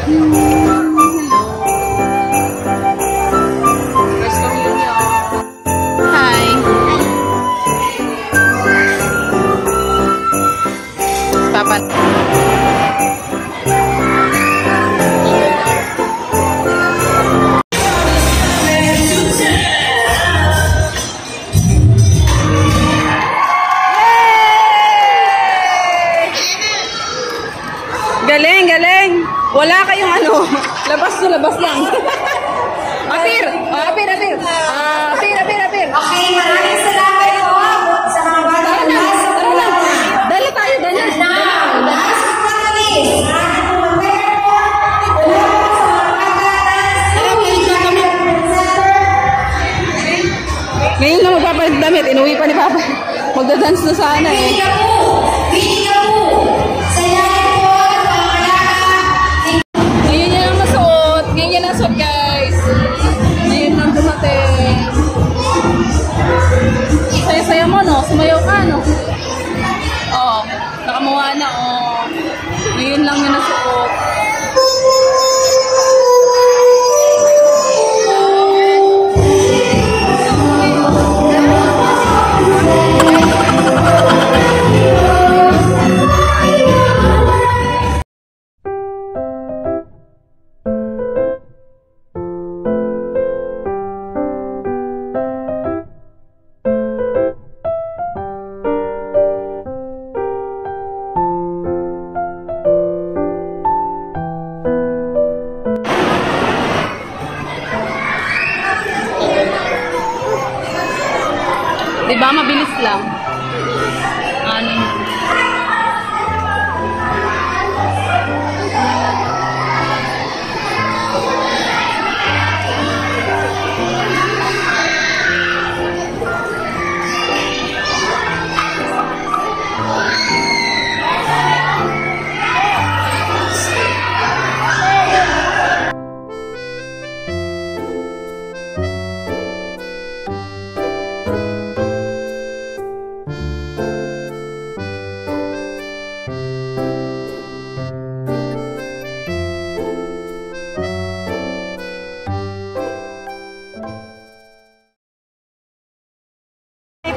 First communion. Hi. Papa. Galing, galing. Wala kayong ano. Labas na, labas lang. Apir. Apir, apir. Apir, apir, apir. Okay, maraming salamat po sa mga bata. Dali tayo, dali. Ngayon na magpapalit damit. Inuwi pa ni Papa. Magdadance na sana eh. Ngayon yan ang nasuot. Ngayon yan ang nasuot, guys. Ngayon lang dumating. Saya-saya mo, no? Sumayaw ka, no? Oo. Nakamuha na, oh. Ngayon lang yung nasuot. Diba? Mabilis lang. Ano yun?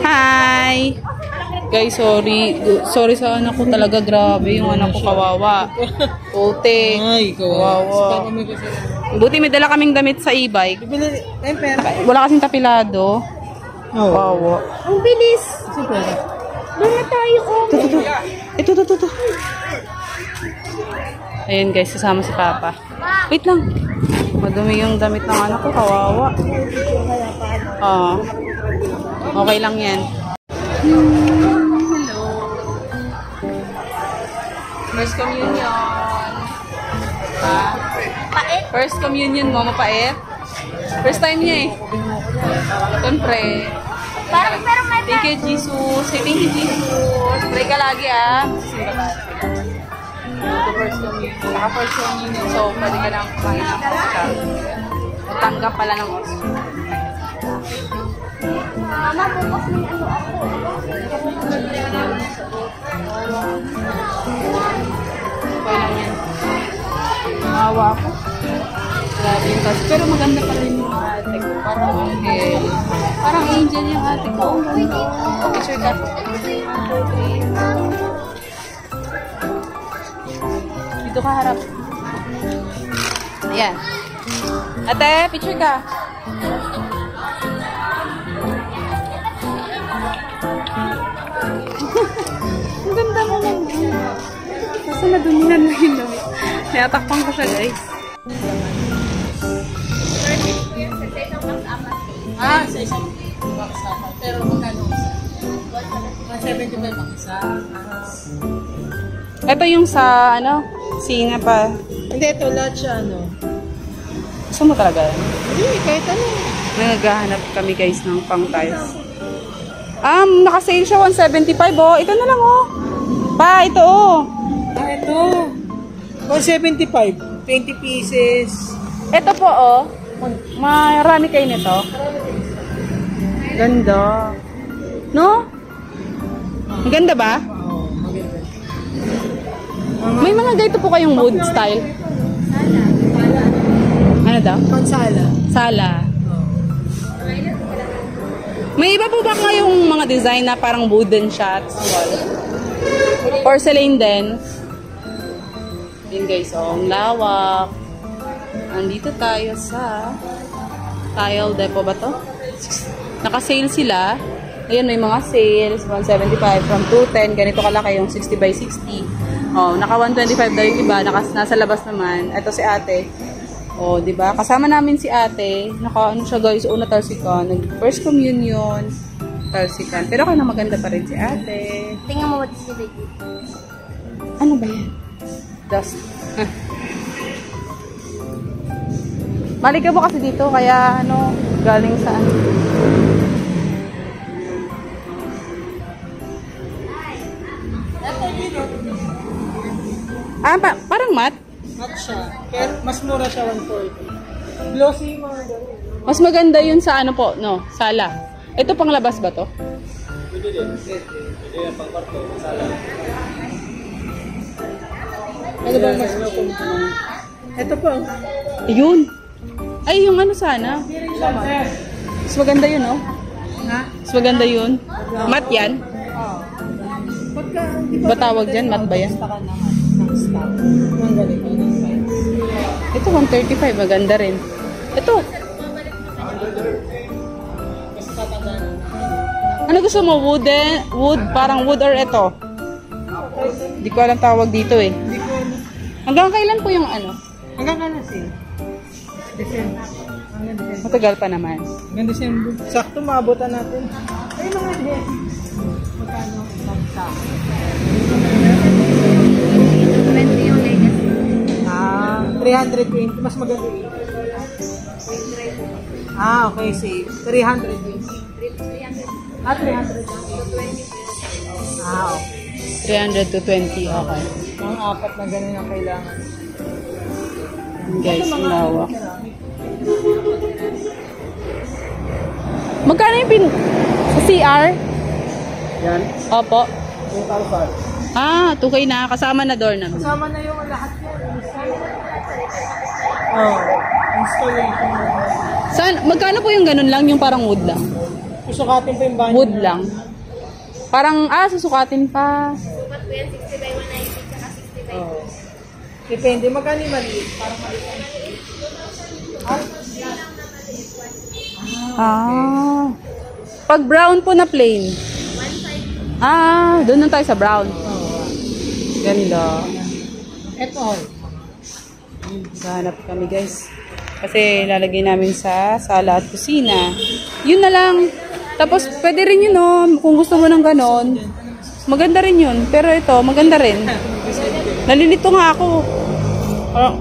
Hi! Guys, sorry. Sorry sa anak ko talaga. Grabe yung anak ko, kawawa. Puti. Ay, kawawa. Buti may dala kaming damit sa e-bike. Wala kasing tapilado. Kawawa. Ang bilis. Doon na tayo. Ito. Ayun guys, kasama si Papa. Wait lang. Madumi yung damit ng anak ko, kawawa. Okay lang yan. Hello. First communion. Pait. First communion mo, mapait? First time niya eh. Siyempre. Parang pero may Thank you, Jesus. Say thank you, Jesus. Pray ka lagi ah. Ito first communion. Saka first communion. So, pwede ka lang kumain ng hospital. Tanggap pala ng hospital. mama bukas may ano ako. Okay lang yan. Nahawa ako. Grabe yung kasi. Pero maganda pa rin yung ate ko. Parang angel. Parang angel yung ate ko. Okay, sure ka. Dito ka harap. Ayan. Ate, picture ka. Ang ganda mo lang. Kasi nadumihan mo yun. Nayatakpan ko siya, guys. Sa isang baksakan. Pero magkano isa? 175 ang isa. Ito yung sa, ano, Sina pa. Hindi, ito lahat siya, ano. Gusto mo talaga yan? Hindi, kahit ano. Naghahanap kami, guys, ng pang tiles. Naka-sale siya 175, oh. Ito na lang, oh. Pa, ito, oh. Ito. 175. 20 pieces. Ito po, oh. Marami kayo nito. Ganda. No? Ang ganda ba? Oo, maganda. May mga ganito po kayong wood style. Ano daw? Pansala. Sala. May iba po ba kayong mga design na parang wooden shots? Wall? Porcelain din. Yun guys, oh, ang lawak. Andito tayo sa Tile Depot ba to? Naka-sale sila. Ayan, may mga sales. 175 from 210. Ganito kalaki yung 60 by 60. Oh, naka 125 daw yung iba. Nasa labas naman. Ito si ate. Oh, di ba? Kasama namin si ate. Naka ano siya guys, una tarsikan. Nag first communion, tarsikan. Pero kaya maganda pa rin si ate. Tingnan mo what is the baby. Ano ba yan? Dust. Mali ka po kasi dito, kaya ano, galing saan? Parang matte. Mat siya. Pero mas mura siya 140. Glossy yung mga gano'n. Mas maganda yun sa ano po, no? Sala. Ito pang labas ba to? Pwede din. Pwede yan pang kwarto. Sala. Ano ba mas mapunta? Ito po. Yun. Ay, yung ano sana. Mas maganda yun, no? Ha? Mas maganda yun. Matte yan? Oo. Pagka, di Ba tawag dyan? Matte ba yan? basta ka naman ng stock. Ang galing. Ito, 135. Maganda rin. Ito. Kasi tatandaan. Ano gusto mo? Wooden? Wood? Parang wood or ito? Hindi ko alam tawag dito eh. Hindi ko ano. Hanggang kailan po yung ano? Hanggang kanas eh. December. Hanggang December. Matagal pa naman. Hanggang December. Sakto maabutan natin. Ay mga head. Magkano ang sa? 20 yung latest. 320. Mas maganda eh. Okay, safe. 320. 300. 300. Okay. 300 to 20. Okay. Ang apat na ganun ang kailangan. Guys, ang lawak. Magkano yung sa CR? Yan. Opo. 2,000. 2K na. Kasama na doorknob. Kasama na yung lahat yan. Installation. Saan? Magkano po yung ganun lang? Yung parang wood lang? Susukatin pa yung banyo. Wood lang. Parang, susukatin pa. Sukat po yan, 60 by 190 tsaka 60 by Depende. Magkano yung maliit? Parang maliit. Pag brown po na plain. Doon na tayo sa brown. Ganda. Ito. Hanap kami guys. Kasi lalagay namin sa sala at kusina. Yun na lang. Tapos pwede rin yun kung gusto mo ng ganon. Maganda rin yun. Pero ito, maganda rin. Nalilito nga ako.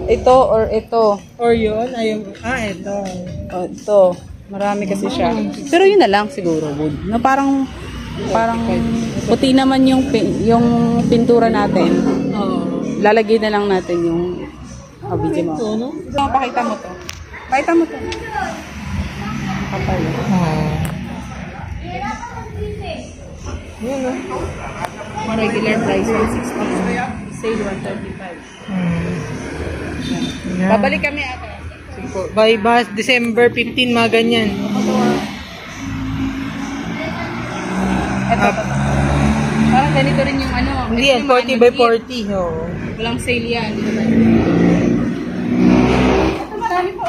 Ito or ito. Or yun. Ayun. Ito. Ito. Marami kasi siya. Pero yun na lang siguro. Wood. Na parang puti naman yung pintura natin. Lalagay na lang natin yung video mo. Ito, no? Pakita mo to. Pakita mo to. Kapal. Yun, no? Regular price 160. Sale 135. Babalik kami ata. By December 15, mga ganyan. Ito. Parang ganito rin yung ano. Hindi yan, 40 by 40. Oo. Walang sale yan. Dito ba? Marami pa.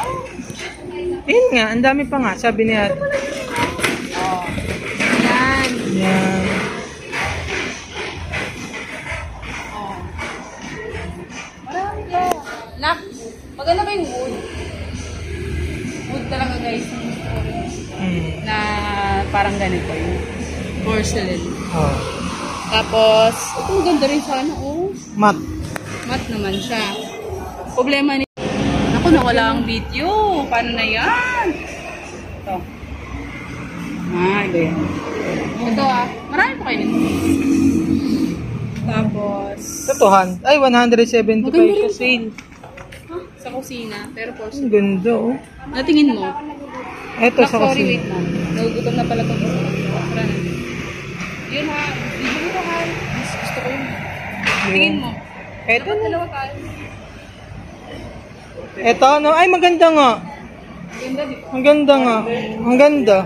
Ayun nga, ang dami pa nga, sabi niya. Yan. Yan. Marami pa. Nak, maganda ba yung wood? Wood talaga guys. Na parang ganito yung porcelain. Tapos, ito maganda rin sa ano, Mat. Mat naman siya. Problema ni... Ako, nawala ang video. Paano na yan? Ito. Iba yan. Ito marami pa kayo nito. Tapos... Tatuhan. Ay, 175 Maganda rin sa sale. sa kusina, pero Ang porcelain. ganda, oh. Natingin mo? Eto sa Sorry, kusina. wait lang. Nagugutom na pala itong isa. Yun ha. Video mo ito ha. Gusto ko yun. Tingin mo. Eto na. Dalawa tayo. Ito, ano? Ay, maganda nga. Ganda, di ba? Ang ganda nga. Ang ganda.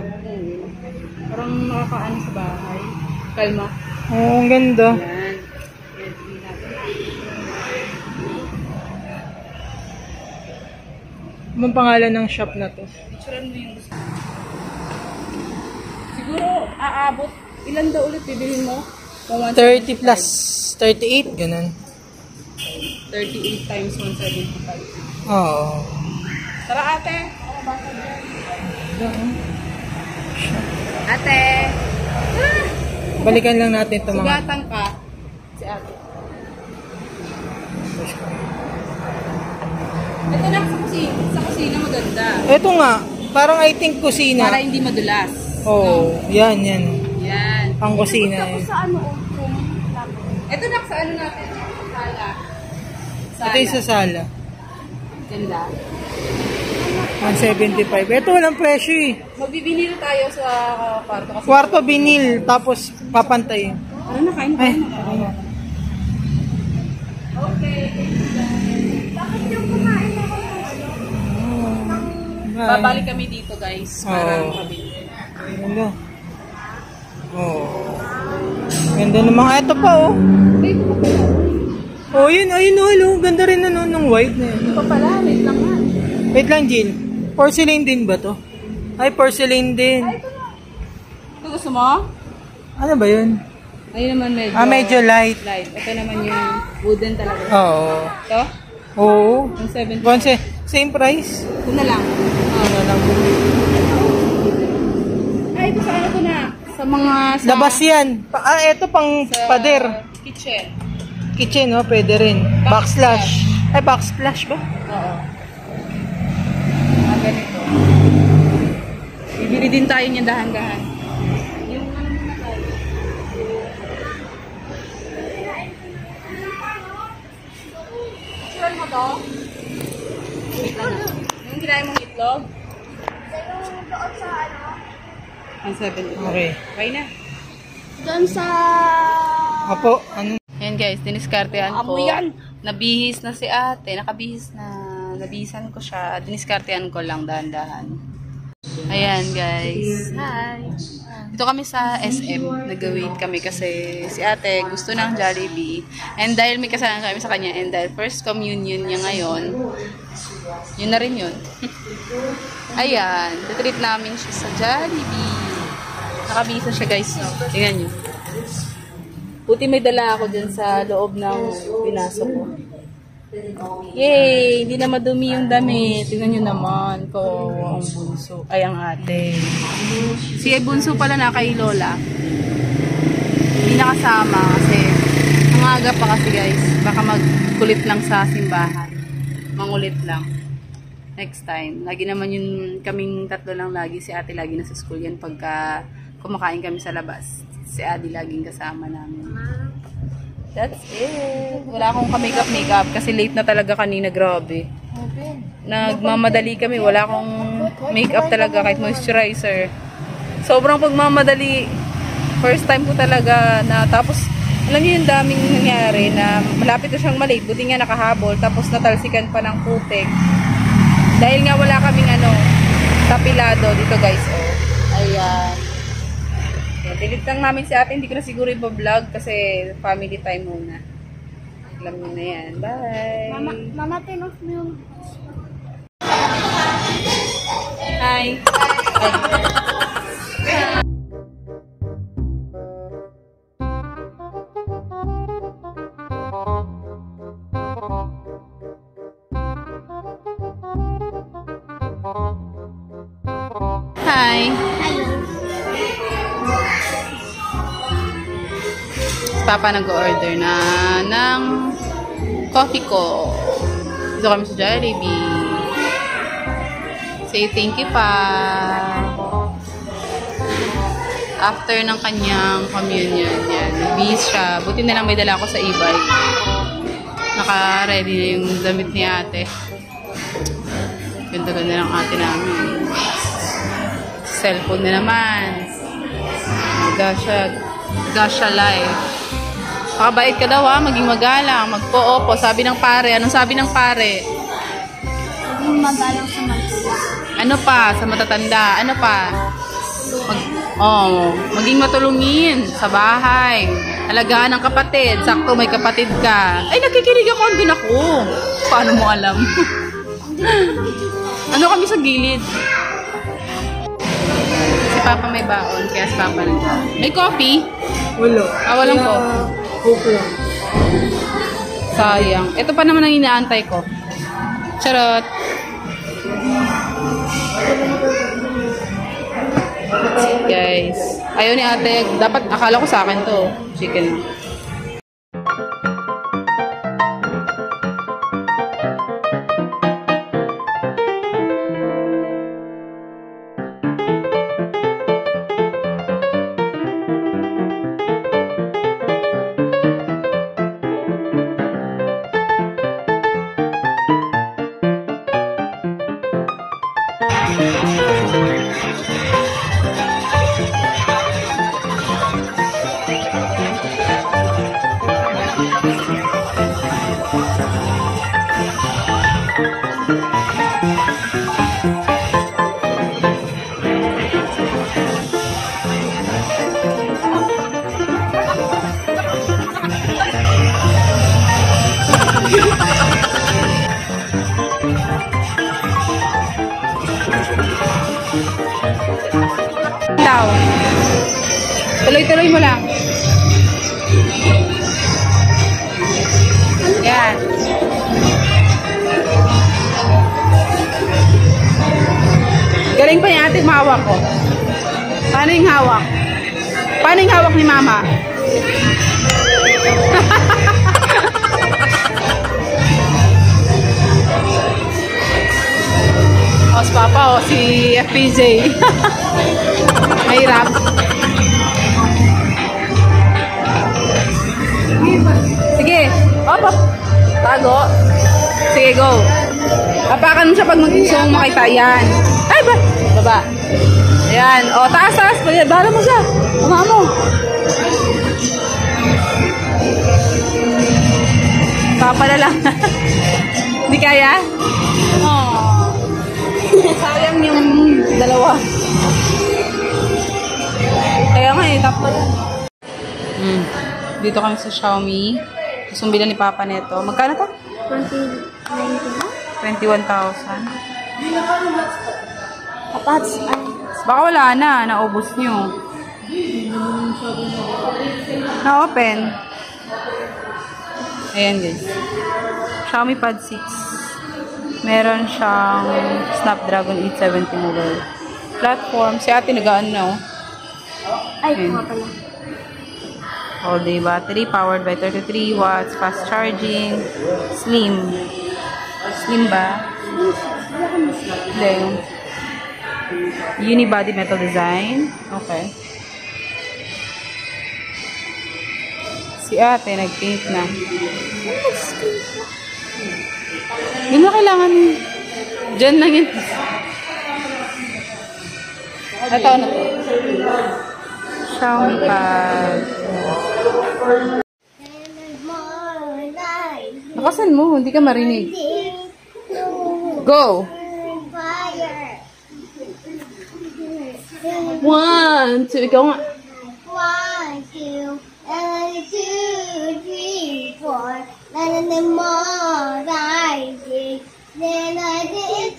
Parang nakakaano sa bahay. Kalma. Oo, ang ganda. Yan. Anong pangalan ng shop na to? Picturean mo yung gusto. Siguro, aabot. Ilan daw ulit bibilhin mo? 30 plus 38, ganun. 38 times 175. Oo. Tara ate. Ate. Balikan lang natin ito mga... Sugatan ka. Si ate. Ito na sa kusina. Sa kusina maganda. Ito nga, parang I think kusina. Para hindi madulas. Oo, yan, yan. Yan. Pang kusina. Tapos Eh. sa ano, room. Ito na sa ano natin. Sala. Ito yung sa sala. Ganda. 175. Ito walang presyo eh. Magbibinil tayo sa kwarto. Kasi Kwarto binil, tapos papantay. Ano na, kain Ay, tayo. ano. Okay. Bakit yung kumain ako Babalik kami dito guys. Para Oo. makabili. Ganda. Oh. Ganda naman. Ito pa oh. Dito pa pala. Oh, yun, ayun oh, hello. Ganda rin ano, ng white na yun. Dito pa pala. Wait lang nga. Wait lang, Jill. Porcelain din ba to? Ay, porcelain din. Ito gusto mo? Ano ba yun? Ayun naman medyo... Medyo light. Light. Ito naman yung wooden talaga. Oo. Ito? Oo. Yung 70. Same price? Ito na lang. Ano lang. Ay, ito sa ano ko na? Sa mga... Sa, Labas yan. Ito pang sa pader. kitchen. Kitchen, oh, pwede rin. Backslash. Ay, backsplash ba? Oo. Mga ganito. Bibili din tayo niyan dahan-dahan. Yung ano muna tayo. Sure mo to? Wait lang na. Yung kinain mong itlog? Yung doon sa ano? Ang 70. Okay. Okay na. Doon sa... Apo, ano? Ayan guys, diniskartehan ko. Amo yan. Nabihis na si ate. Nakabihis na. Nabihisan ko siya. Diniskartehan ko lang dahan-dahan. Ayan guys. Hi. Dito kami sa SM. Nag-wait kami kasi si ate gusto ng Jollibee. And dahil may kasalanan kami sa kanya and dahil first communion niya ngayon, yun na rin yun. Ayan. Tutreat namin siya sa Jollibee. Nakabihis na siya guys. Tingnan nyo. Buti may dala ako dyan sa loob ng pinasok ko. Yay! Hindi na madumi yung damit. Tingnan nyo naman ko ang bunso. Ay, ang ate. Si bunso pala na kay Lola. Hindi nakasama kasi ang aga pa kasi guys. Baka magkulit lang sa simbahan. Mangulit lang. Next time. Lagi naman yun kaming tatlo lang lagi. Si ate lagi na sa school yan pagka kumakain kami sa labas. Si Adi laging kasama namin. That's it. Wala akong ka-makeup kasi late na talaga kanina. Grabe. Nagmamadali kami. Wala akong makeup talaga kahit moisturizer. Sobrang pagmamadali. First time ko talaga na tapos alam niyo yung daming nangyari na malapit na siyang malate. Buti nga nakahabol. Tapos natalsikan pa ng putik. Dahil nga wala kaming tapilado dito guys. Oh. Ayan. Delete lang namin si ate. Hindi ko na siguro ipa-vlog kasi family time muna. Alam niyo na yan. Bye! Mama, tinos mo yung... Hi! Hi! Papa nag-order na ng coffee ko. Dito kami sa Jollibee. Say thank you pa. After ng kanyang communion, yan. Nagbihis siya. Buti na lang may dala ako sa e-bike. Naka-ready na yung damit ni ate. Ganda-ganda ng ate namin. Cellphone na naman. Gasha live. Pakabait ka daw ha, maging magalang, magpo-opo. Sabi ng pare. Anong sabi ng pare? magalang sa Manila. Ano pa? Sa matatanda? Ano pa? Maging matulungin sa bahay. Alagaan ng kapatid. Sakto may kapatid ka. Ay, nakikinig ako. Andun ako. Paano mo alam? Ano kami sa gilid? Si Papa may baon. Kaya si Papa rin. May coffee? Wala. Walang Kaya, coffee. Coke lang. Sayang. Ito pa naman ang inaantay ko. Charot. Guys. Ayaw ni ate. Dapat, akala ko sa akin to. Chicken. Daw. Tuloy-tuloy mo lang. Yan. Galing pa yung ating mahawak ko. Paano yung hawak? Paano yung hawak ni Mama? O, si Papa, o, si FPJ. Mahirap. Sige. Op. Tago. Sige, go. Apakan mo siya pag gusto mong makita. Yan. Ay, ba? Baba. Ayan. O, taas, taas. Bahala mo siya. Tama mo. Papa na lang. Hindi kaya? Oh. Sayang yung dalawa. Kaya nga eh, tapos. Dito kami sa Xiaomi. Gusto bilan ni Papa nito. Magkano to? 21,000. Kapats, Baka wala na. Naubos nyo. Na-open. Ayan guys. Xiaomi Pad 6. Meron siyang Snapdragon 870 mobile platform. Si ate nagaan na oh. ay, nga pala. All day battery, powered by 33 watts, fast charging, slim. Slim ba? Hindi. Unibody metal design. Okay. Si ate nag-paint na. Hindi mo kailangan. Diyan lang yun. Ito na to. Xiaomi Pad. Nakasan mo, hindi ka marinig. Go! 1, 2, ikaw nga. 1, 2, 3, 4. And then more I did, then I did.